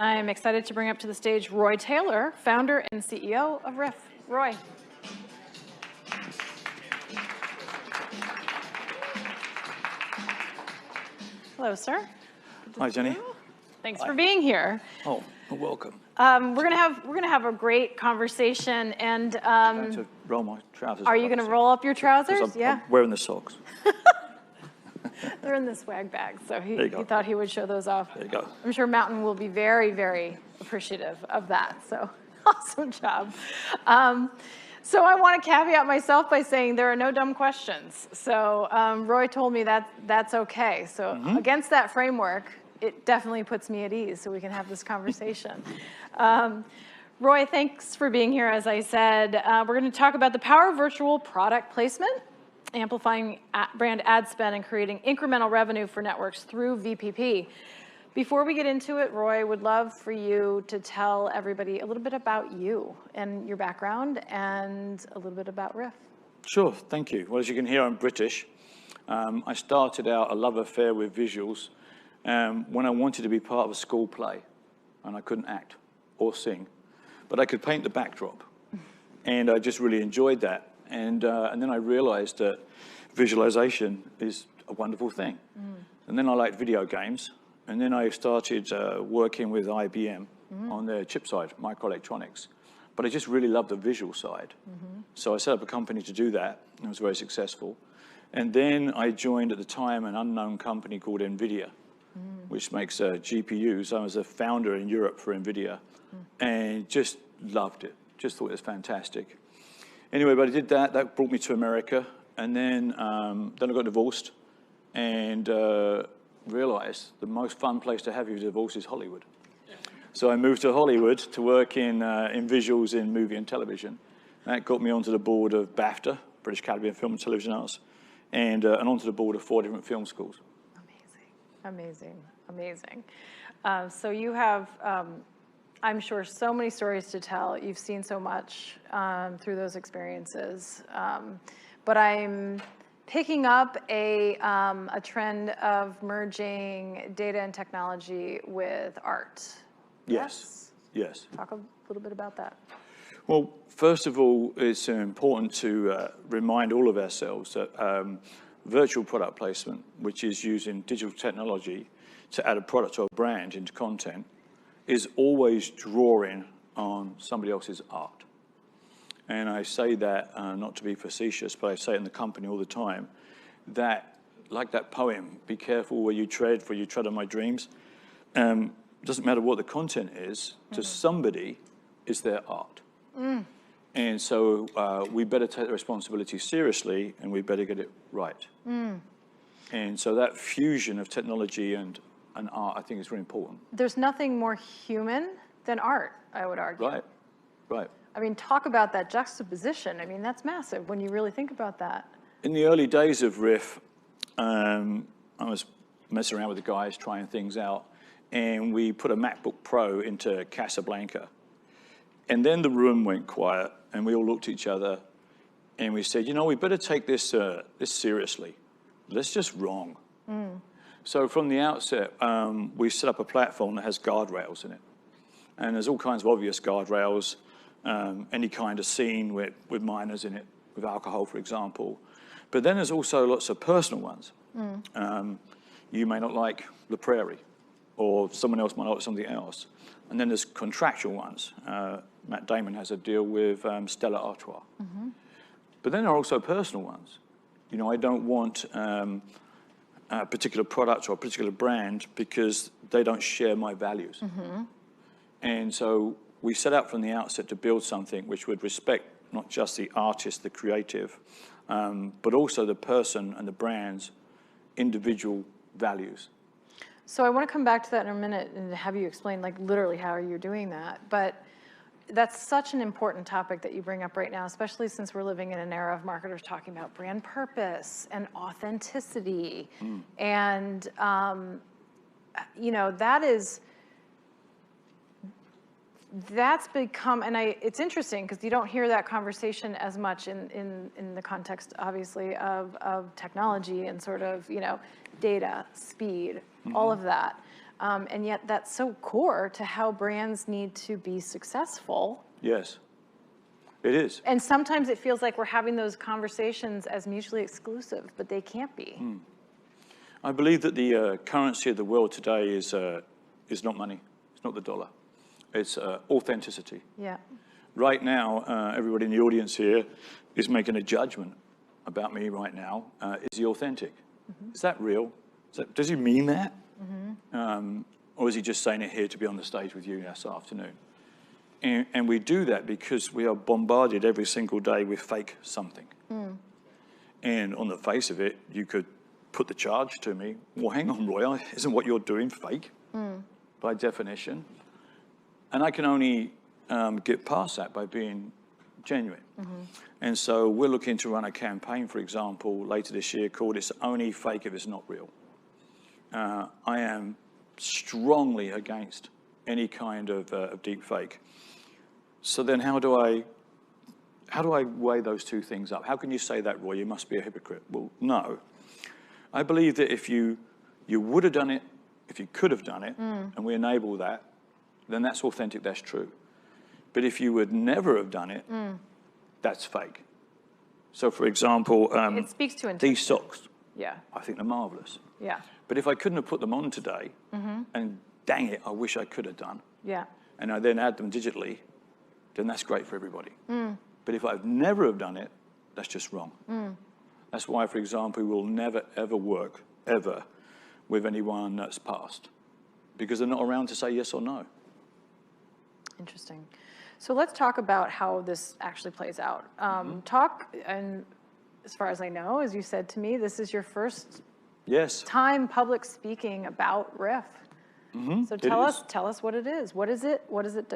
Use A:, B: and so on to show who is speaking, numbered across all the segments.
A: I'm excited to bring up to the stage Roy Taylor, founder and CEO of Ryff. Roy. Hello, sir.
B: Hi, Jenny.
A: Thanks for being here.
B: Oh, welcome.
A: We're gonna have a great conversation, and
B: I'm going to roll my trousers.
A: are you gonna roll up your trousers?
B: I'm wearing the socks.
A: They're in the swag bag, so he thought he would show those off.
B: There you go.
A: I'm sure Mountain will be very, very appreciative of that, so awesome job. So I want to caveat myself by saying there are no dumb questions. So Roy told me that that's okay. So against that framework, it definitely puts me at ease so we can have this conversation. Roy, thanks for being here. As I said, we're going to talk about the power of virtual product placement, amplifying brand ad spend and creating incremental revenue for networks through VPP. Before we get into it, Roy, would love for you to tell everybody a little bit about you and your background and a little bit about Ryff.
B: Sure, thank you. Well, as you can hear, I'm British. I started out a love affair with visuals when I wanted to be part of a school play, and I couldn't act or sing, but I could paint the backdrop, and I just really enjoyed that. And then I realized that visualization is a wonderful thing. And then I liked video games. And then I started working with IBM on their chip side, microelectronics. But I just really loved the visual side. So I set up a company to do that, and it was very successful. And then I joined, at the time, an unknown company called NVIDIA, which makes GPUs. I was a founder in Europe for NVIDIA, and just loved it. Just thought it was fantastic. Anyway, but I did that. That brought me to America. And then I got divorced, and realized the most fun place to have your divorce is Hollywood. So I moved to Hollywood to work in visuals in movie and television. That got me onto the board of BAFTA, British Academy of Film and Television Arts, and onto the board of 4 different film schools.
A: Amazing, amazing, amazing. So you have, I'm sure, so many stories to tell. You've seen so much through those experiences. But I'm picking up a trend of merging data and technology with art.
B: Yes.
A: Talk a little bit about that.
B: Well, first of all, it's important to remind all of ourselves that virtual product placement, which is using digital technology to add a product or a brand into content, is always drawing on somebody else's art. And I say that not to be facetious, but I say it in the company all the time, that, like that poem, be careful where you tread, for you tread on my dreams. Doesn't matter what the content is, to somebody is their art. And so we better take the responsibility seriously, and we better get it right. And so that fusion of technology and art, I think, is really important. There's
A: nothing more human than art, I would argue.
B: Right.
A: I mean, talk about that juxtaposition. I mean, that's massive when you really think about that.
B: In the early days of Ryff, I was messing around with the guys, trying things out, and we put a MacBook Pro into Casablanca. And then the room went quiet, and we all looked at each other, and we said, you know, we better take this seriously. Let's just wrong. So from the outset, we set up a platform that has guardrails in it. And there's all kinds of obvious guardrails. Any kind of scene with minors in it, with alcohol, for example. But then there's also lots of personal ones. You may not like the prairie, or someone else might like something else. And then there's contractual ones. Matt Damon has a deal with Stella Artois. But then there are also personal ones. You know, I don't want a particular product or a particular brand because they don't share my values. And so we set out from the outset to build something which would respect not just the artist, the creative, but also the person and the brand's individual values.
A: So I want to come back to that in a minute and have you explain, like, literally how you're doing that. But that's such an important topic that you bring up right now, especially since we're living in an era of marketers talking about brand purpose and authenticity. And, you know, that's become, and it's interesting because you don't hear that conversation as much in the context, obviously, of technology and sort of, you know, data, speed, all of that. And yet that's so core to how brands need to be successful.
B: Yes, it is.
A: And sometimes it feels like we're having those conversations as mutually exclusive, but they can't be.
B: I believe that the currency of the world today is not money. It's not the dollar. It's authenticity.
A: Yeah.
B: Right now, everybody in the audience here is making a judgment about me right now. Is he authentic? Is that real? Does he mean that? Or is he just saying it here to be on the stage with you this afternoon? And we do that because we are bombarded every single day with fake something. And on the face of it, you could put the charge to me. Well, hang on, Roy, isn't what you're doing fake by definition? And I can only get past that by being genuine. And so we're looking to run a campaign, for example, later this year called It's Only Fake If It's Not Real. I am strongly against any kind of deep fake. So then how do I weigh those two things up? How can you say that, Roy? You must be a hypocrite. Well, no. I believe that if you would have done it, if you could have done it, and we enable that, then that's authentic, that's true. But if you would never have done it, that's fake. So for example,
A: It speaks to intention.
B: these socks,
A: Yeah.
B: I think they're marvelous.
A: Yeah.
B: But if I couldn't have put them on today, and dang it, I wish I could have done,
A: Yeah.
B: and I then add them digitally, then that's great for everybody. But if I've never have done it, that's just wrong. That's why, for example, we will never, ever work, ever, with anyone that's passed, because they're not around to say yes or no.
A: Interesting. So let's talk about how this actually plays out. And as far as I know, as you said to me, this is your first
B: Yes.
A: time public speaking about Ryff. So tell us what it is. What is it? What does it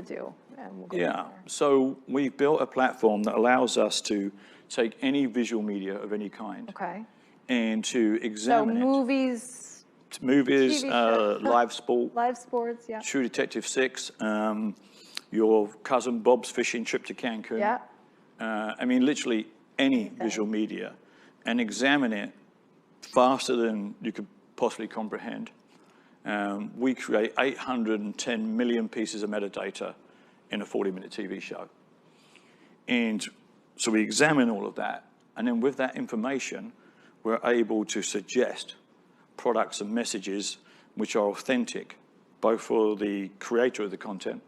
A: do? And we'll go from
B: Yeah.
A: there.
B: So we've built a platform that allows us to take any visual media of any kind
A: Okay.
B: and to
A: So
B: examine
A: movies,
B: movies,
A: TV shows.
B: live sport,
A: live sports, yeah.
B: True Detective 6, your cousin Bob's fishing trip to Cancun.
A: Yeah.
B: I mean, literally any visual media, and examine it faster than you could possibly comprehend. We create 810 million pieces of metadata in a 40-minute TV show. And so we examine all of that, and then with that information, we're able to suggest products and messages which are authentic, both for the creator of the content,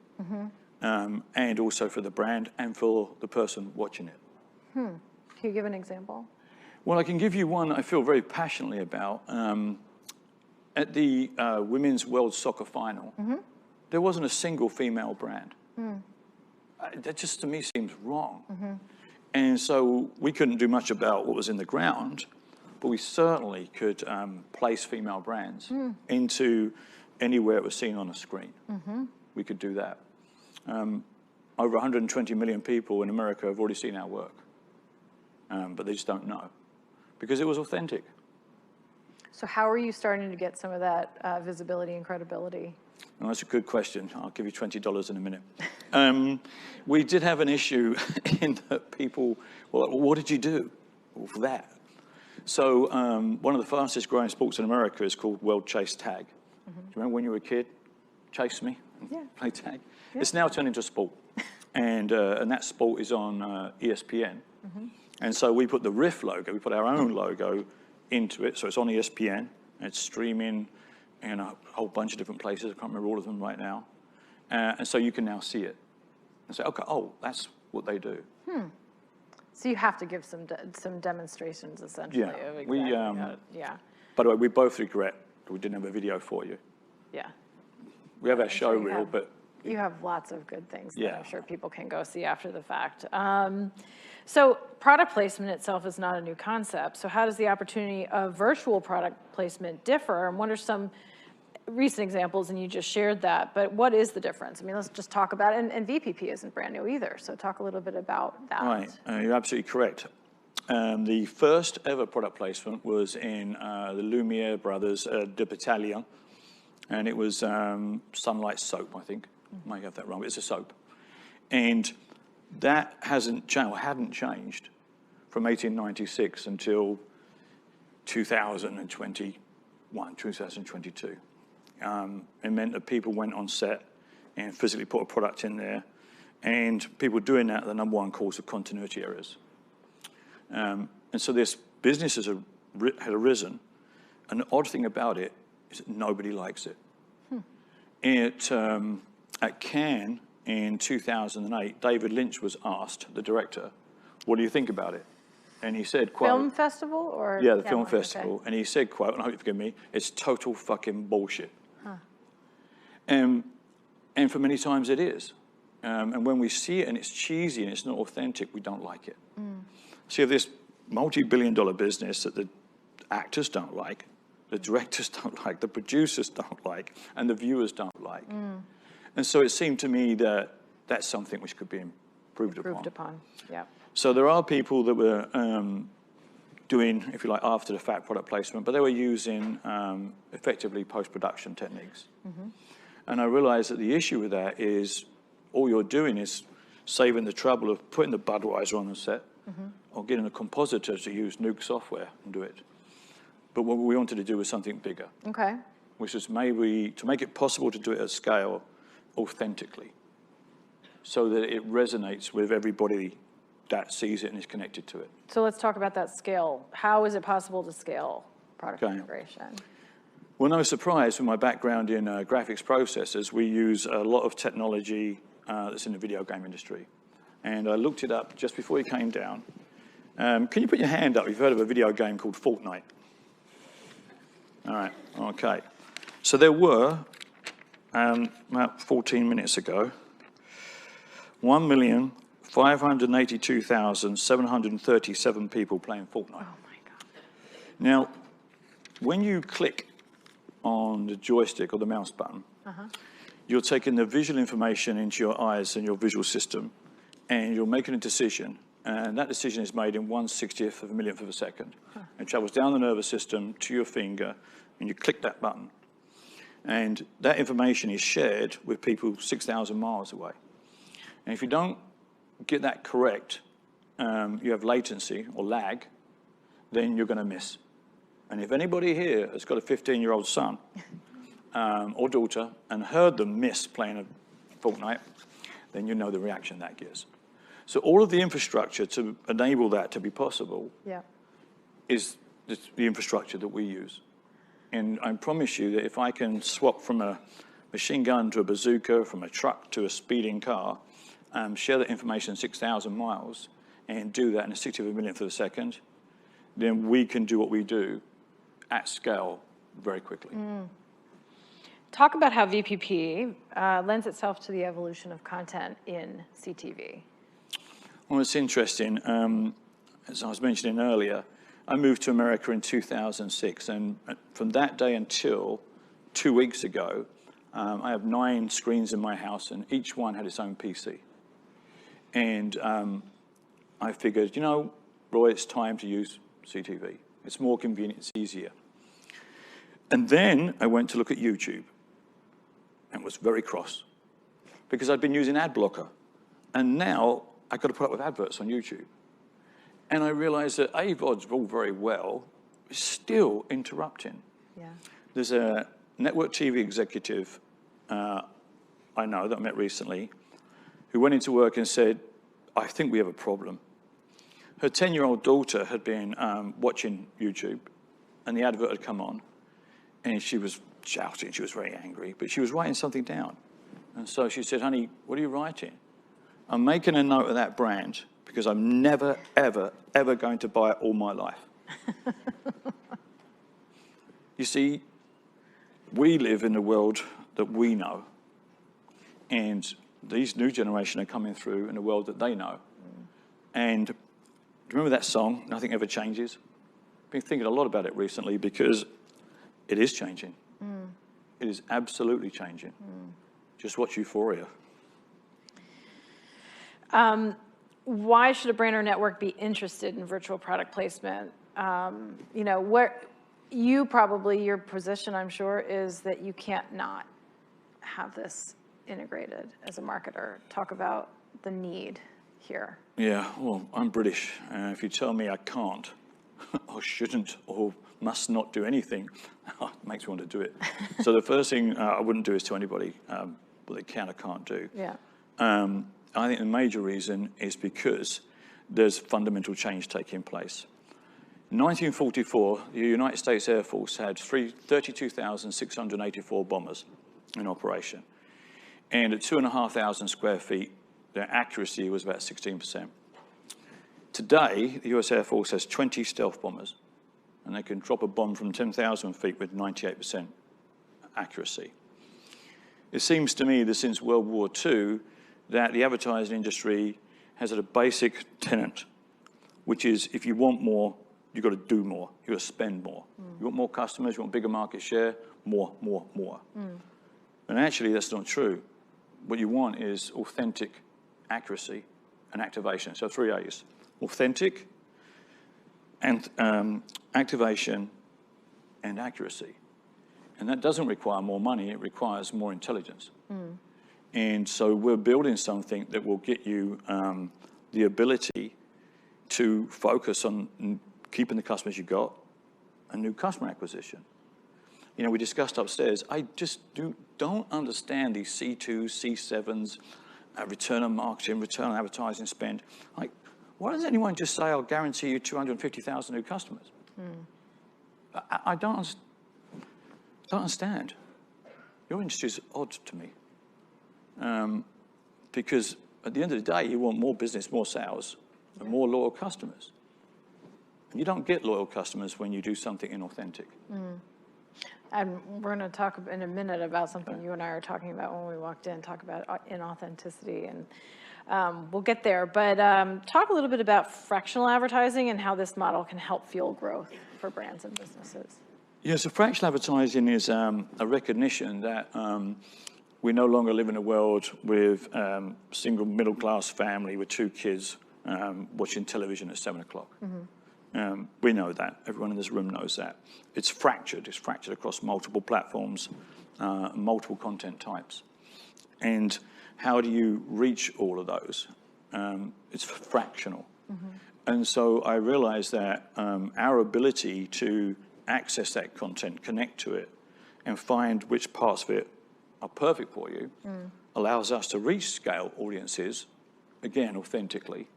B: and also for the brand and for the person watching it.
A: Can you give an example?
B: Well, I can give you one I feel very passionately about. At the Women's World Soccer Final, there wasn't a single female brand. That just, to me, seems wrong. And so we couldn't do much about what was in the ground, but we certainly could place female brands into anywhere it was seen on a screen. We could do that. Over 120 million people in America have already seen our work, but they just don't know because it was authentic.
A: So how are you starting to get some of that visibility and credibility?
B: Well, that's a good question. I'll give you $20 in a minute. We did have an issue in that people were like, well, what did you do for that? So one of the fastest growing sports in America is called World Chase Tag. Do you remember when you were a kid? Chase me?
A: Yeah.
B: Play tag? Yeah. It's now turned into a sport. And that sport is on ESPN. And so we put the Ryff logo, we put our own logo into it. So it's on ESPN. It's streaming in a whole bunch of different places. I can't remember all of them right now. And so you can now see it and say, okay, oh, that's what they do.
A: So you have to give some demonstrations, essentially.
B: Yeah.
A: Of exactly
B: We,
A: yeah.
B: By the way, we both regret that we didn't have a video for you.
A: Yeah.
B: We have our
A: I'm
B: show
A: sure you
B: reel,
A: have.
B: but
A: You have lots of good things that
B: Yeah.
A: I'm sure people can go see after the fact. So product placement itself is not a new concept. So how does the opportunity of virtual product placement differ? And what are some recent examples? And you just shared that, but what is the difference? I mean, let's just talk about it. And VPP isn't brand new either. So talk a little bit about that.
B: Right, you're absolutely correct. The first ever product placement was in the Lumiere brothers, De Battalion, and it was Sunlight soap, I think. Might have that wrong, but it's a soap. And that hadn't changed from 1896 until 2021, 2022. It meant that people went on set and physically put a product in there. And people doing that are the number one cause of continuity errors. And so this business had arisen. And the odd thing about it is that nobody likes it. At Cannes in 2008, David Lynch was asked, the director, what do you think about it? And he said, quote...
A: Film festival or?
B: Yeah, the film festival. Okay. And he said, quote, and I hope you forgive me, it's total fucking bullshit. And for many times it is. And when we see it and it's cheesy and it's not authentic, we don't like it. So you have this multi-billion-dollar business that the actors don't like, the directors don't like, the producers don't like, and the viewers don't like. And so it seemed to me that that's something which could be improved upon.
A: Yeah.
B: So there are people that were doing, if you like, after-the-fact product placement, but they were using effectively post-production techniques. And I realized that the issue with that is all you're doing is saving the trouble of putting the Budweiser on the set or getting a compositor to use Nuke software and do it. But what we wanted to do was something bigger.
A: Okay.
B: Which is maybe to make it possible to do it at scale authentically so that it resonates with everybody that sees it and is connected to it.
A: So let's talk about that scale. How is it possible to scale product integration?
B: Well, no surprise, with my background in graphics processors, we use a lot of technology that's in the video game industry. And I looked it up just before you came down. Can you put your hand up? You've heard of a video game called Fortnite. All right, okay. So there were, about 14 minutes ago, 1,582,737 people playing Fortnite.
A: Oh my God.
B: Now, when you click on the joystick or the mouse button, you're taking the visual information into your eyes and your visual system, and you're making a decision. And that decision is made in 1/60th of a millionth of a second. It travels down the nervous system to your finger, and you click that button. And that information is shared with people 6,000 miles away. And if you don't get that correct, you have latency or lag, then you're going to miss. And if anybody here has got a 15-year-old son or daughter and heard them miss playing a Fortnite, then you know the reaction that gives. So all of the infrastructure to enable that to be possible is the infrastructure that we use. And I promise you that if I can swap from a machine gun to a bazooka, from a truck to a speeding car, share that information 6,000 miles, and do that in a 60th of a millionth of a second, then we can do what we do at scale very quickly.
A: Talk about how VPP lends itself to the evolution of content in CTV.
B: Well, it's interesting. As I was mentioning earlier, I moved to America in 2006, and from that day until 2 weeks ago, I have 9 screens in my house, and each one had its own PC. And I figured, you know, Roy, it's time to use CTV. It's more convenient, it's easier. And then I went to look at YouTube and was very cross because I'd been using ad blocker. And now I've got to put up with adverts on YouTube. And I realized that AVOD's all very well, it's still interrupting. There's a network TV executive I know that I met recently who went into work and said, I think we have a problem. Her 10-year-old daughter had been watching YouTube, and the advert had come on, and she was shouting, she was very angry, but she was writing something down. And so she said, honey, what are you writing? I'm making a note of that brand because I'm never, ever, ever going to buy it all my life. You see, we live in the world that we know, and these new generation are coming through in a world that they know. And do you remember that song, Nothing Ever Changes? I've been thinking a lot about it recently because it is changing. It is absolutely changing. Just watch Euphoria.
A: Why should a brand or network be interested in virtual product placement? You know, where your position, I'm sure, is that you can't not have this integrated as a marketer. Talk about the need here.
B: Yeah, well, I'm British. If you tell me I can't, or shouldn't or must not do anything, it makes me want to do it. So the first thing I wouldn't do is tell anybody what they can or can't do.
A: Yeah.
B: I think the major reason is because there's fundamental change taking place. In 1944, the United States Air Force had 32,684 bombers in operation. And at 2,500 square feet, their accuracy was about 16%. Today, the US Air Force has 20 stealth bombers, and they can drop a bomb from 10,000 feet with 98% accuracy. It seems to me that since World War II, that the advertising industry has a basic tenet, which is if you want more, you've got to do more. You've got to spend more. You want more customers, you want bigger market share, more. And actually, that's not true. What you want is authentic accuracy and activation. So 3 A's: authentic, and activation, and accuracy. And that doesn't require more money, it requires more intelligence. And so we're building something that will get you the ability to focus on keeping the customers you got and new customer acquisition. You know, we discussed upstairs, I just don't understand these C2s, C7s, return on marketing, return on advertising spend. Like, why doesn't anyone just say, I'll guarantee you 250,000 new customers? I don't understand. Your industry is odd to me. Because at the end of the day, you want more business, more sales, and more loyal customers. And you don't get loyal customers when you do something inauthentic.
A: And we're going to talk in a minute about something you and I were talking about when we walked in, talk about inauthenticity, and we'll get there. But talk a little bit about fractional advertising and how this model can help fuel growth for brands and businesses.
B: Yeah, so fractional advertising is a recognition that we no longer live in a world with a single middle-class family with 2 kids watching television at 7 o'clock. We know that. Everyone in this room knows that. It's fractured. It's fractured across multiple platforms, multiple content types. And how do you reach all of those? It's fractional. And so I realized that our ability to access that content, connect to it, and find which parts of it are perfect for you allows us to reach scale audiences, again, authentically,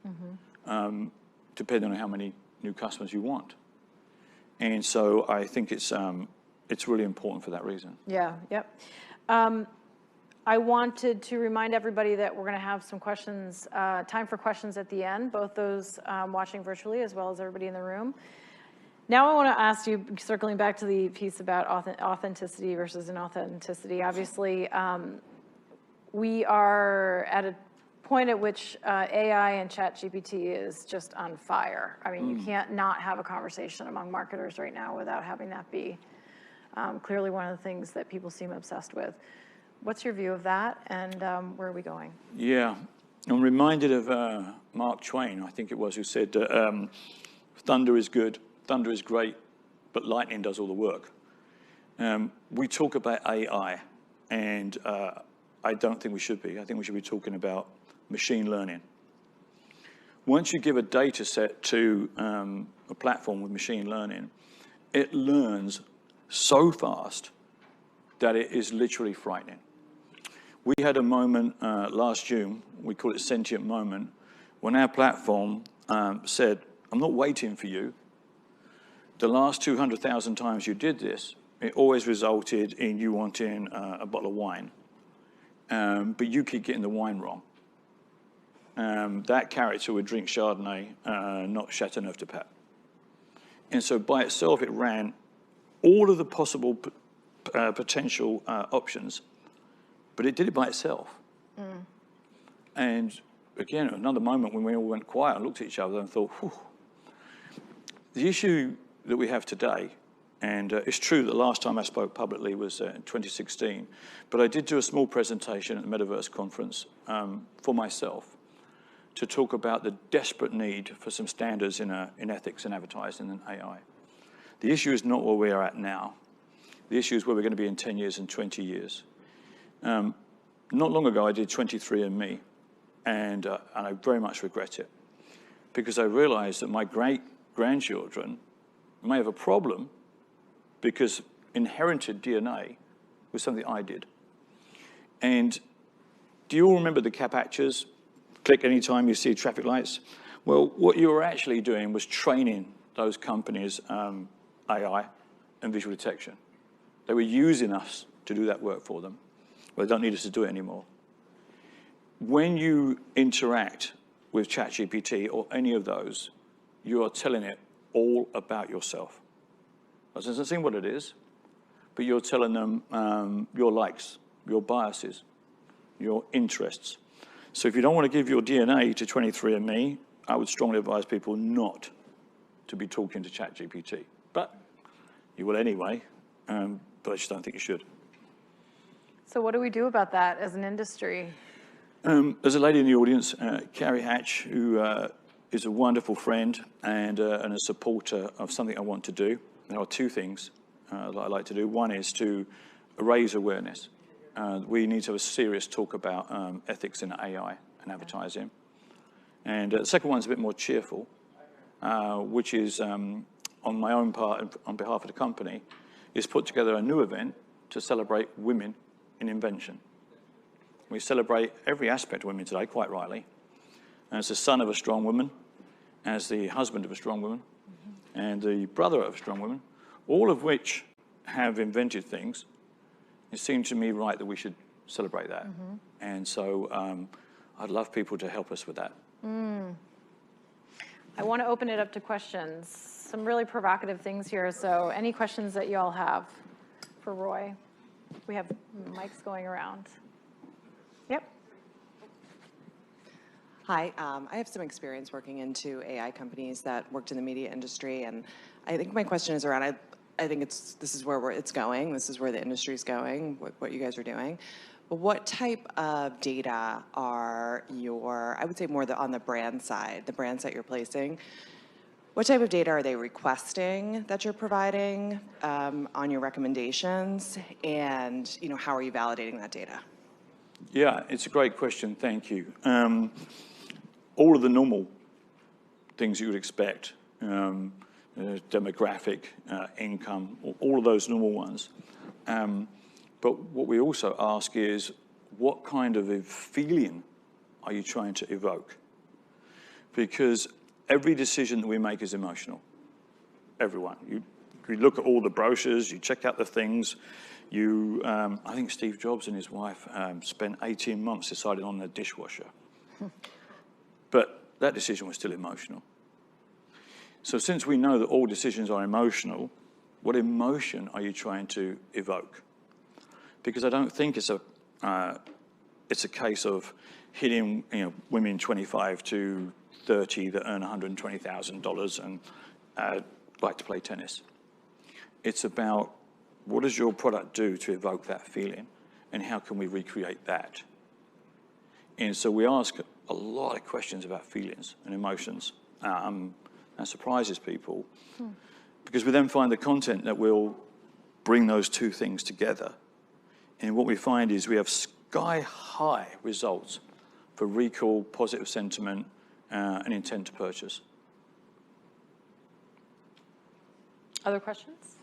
B: depending on how many new customers you want. And so I think it's really important for that reason.
A: Yeah, yep. I wanted to remind everybody that we're going to have some questions, time for questions at the end, both those watching virtually as well as everybody in the room. Now I want to ask you, circling back to the piece about authenticity versus inauthenticity. Obviously, we are at a point at which AI and ChatGPT is just on fire. I mean, you can't not have a conversation among marketers right now without having that be clearly one of the things that people seem obsessed with. What's your view of that, and where are we going?
B: Yeah, I'm reminded of Mark Twain, I think it was, who said that thunder is good, thunder is great, but lightning does all the work. We talk about AI, and I don't think we should be. I think we should be talking about machine learning. Once you give a data set to a platform with machine learning, it learns so fast that it is literally frightening. We had a moment last June, we call it sentient moment, when our platform said, I'm not waiting for you. The last 200,000 times you did this, it always resulted in you wanting a bottle of wine. But you keep getting the wine wrong. That character would drink Chardonnay, not Chateauneuf-du-Pape. And so by itself, it ran all of the possible potential options, but it did it by itself. And again, another moment when we all went quiet and looked at each other and thought, whew. The issue that we have today, and it's true that the last time I spoke publicly was in 2016, but I did do a small presentation at the Metaverse conference for myself to talk about the desperate need for some standards in ethics and advertising and AI. The issue is not where we are at now. The issue is where we're going to be in 10 years and 20 years. Not long ago, I did 23andMe, and I very much regret it, because I realized that my great-grandchildren may have a problem because inherited DNA was something I did. And do you all remember the CAPACHAs? Click anytime you see traffic lights. Well, what you were actually doing was training those companies' AI and visual detection. They were using us to do that work for them. Well, they don't need us to do it anymore. When you interact with ChatGPT or any of those, you are telling it all about yourself. It doesn't seem what it is, but you're telling them your likes, your biases, your interests. So if you don't want to give your DNA to 23andMe, I would strongly advise people not to be talking to ChatGPT. But you will anyway, but I just don't think you should.
A: So what do we do about that as an industry?
B: There's a lady in the audience, Carrie Hatch, who is a wonderful friend and a supporter of something I want to do. There are two things that I like to do. One is to raise awareness. We need to have a serious talk about ethics in AI and advertising. And the second one's a bit more cheerful, which is on my own part and on behalf of the company, is put together a new event to celebrate women in invention. We celebrate every aspect of women today, quite rightly, as the son of a strong woman, as the husband of a strong woman, and the brother of a strong woman, all of which have invented things. It seemed to me right that we should celebrate that. And so I'd love people to help us with that.
A: I want to open it up to questions. Some really provocative things here. So any questions that you all have for Roy? We have mics going around. Yep.
C: Hi, I have some experience working into AI companies that worked in the media industry, and I think my question is around, I think this is where it's going, this is where the industry is going, what you guys are doing. But what type of data are I would say more on the brand side, the brands that you're placing, what type of data are they requesting that you're providing on your recommendations, and how are you validating that data?
B: Yeah, it's a great question, thank you. All of the normal things you would expect, demographic, income, all of those normal ones. But what we also ask is, what kind of a feeling are you trying to evoke? Because every decision that we make is emotional. Everyone. You look at all the brochures, you check out the things. I think Steve Jobs and his wife spent 18 months deciding on their dishwasher. But that decision was still emotional. So since we know that all decisions are emotional, what emotion are you trying to evoke? Because I don't think it's a case of hitting women 25 to 30 that earn $120,000 and like to play tennis. It's about, what does your product do to evoke that feeling, and how can we recreate that? And so we ask a lot of questions about feelings and emotions. That surprises people, because we then find the content that will bring those two things together. And what we find is we have sky-high results for recall, positive sentiment, and intent to purchase.
A: Other questions?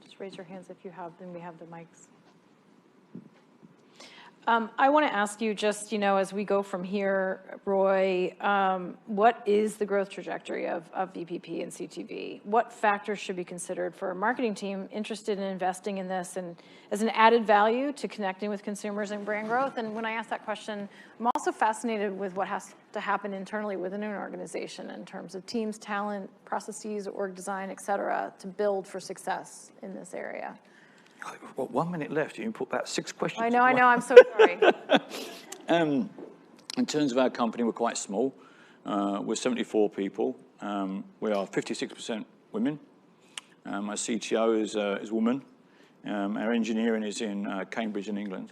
A: Just raise your hands if you have them. We have the mics. I want to ask you just, as we go from here, Roy, what is the growth trajectory of VPP and CTV? What factors should be considered for a marketing team interested in investing in this and as an added value to connecting with consumers and brand growth? And when I ask that question, I'm also fascinated with what has to happen internally within an organization in terms of teams, talent, processes, org design, et cetera, to build for success in this area.
B: Well, 1 minute left. You can put about 6 questions.
A: I know. I'm so sorry.
B: In terms of our company, we're quite small. We're 74 people. We are 56% women. My CTO is a woman. Our engineering is in Cambridge in England.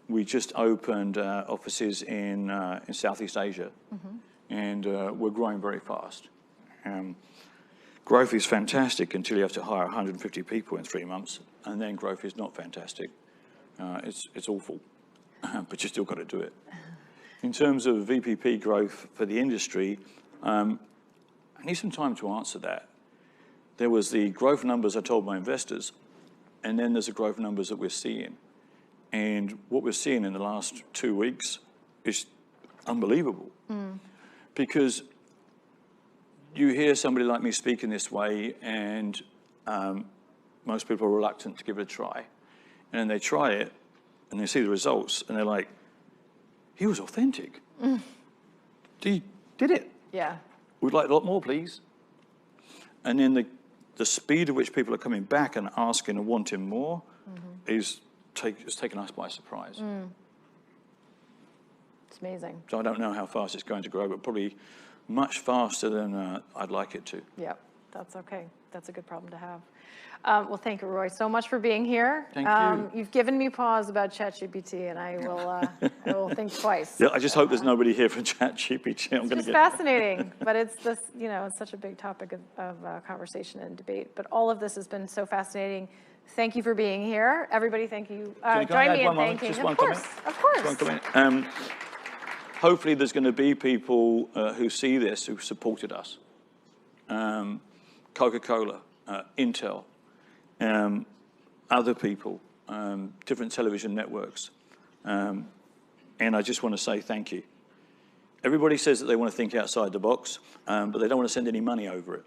B: We just opened offices in Southeast Asia, and we're growing very fast. Growth is fantastic until you have to hire 150 people in 3 months, and then growth is not fantastic. It's awful, but you still got to do it. In terms of VPP growth for the industry, I need some time to answer that. There was the growth numbers I told my investors, and then there's the growth numbers that we're seeing. And what we're seeing in the last 2 weeks is unbelievable. Because you hear somebody like me speaking this way, and most people are reluctant to give it a try. And then they try it, and they see the results, and they're like, he was authentic. He did it.
A: Yeah.
B: We'd like a lot more, please. And then the speed at which people are coming back and asking and wanting more is taken us by surprise.
A: It's amazing.
B: So I don't know how fast it's going to grow, but probably much faster than I'd like it to.
A: Yep, that's okay. That's a good problem to have. Well, thank you, Roy, so much for being here.
B: Thank you.
A: You've given me pause about ChatGPT, and I will think twice.
B: Yeah, I just hope there's nobody here from ChatGPT. I'm
A: It's
B: going to
A: just
B: get
A: fascinating, but it's this, it's such a big topic of conversation and debate. But all of this has been so fascinating. Thank you for being here. Everybody, thank you.
B: Can I
A: Join
B: add
A: me in
B: one moment?
A: thanking.
B: Just
A: Of
B: one
A: course,
B: comment?
A: of course.
B: Just one comment. Hopefully there's going to be people who see this, who supported us. Coca-Cola, Intel, other people, different television networks. And I just want to say thank you. Everybody says that they want to think outside the box, but they don't want to send any money over it.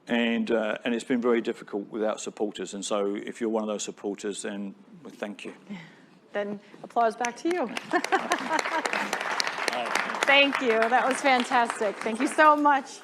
B: And it's been very difficult without supporters. And so if you're one of those supporters, then well, thank you.
A: Then applause back to you. Thank you. That was fantastic. Thank you so much.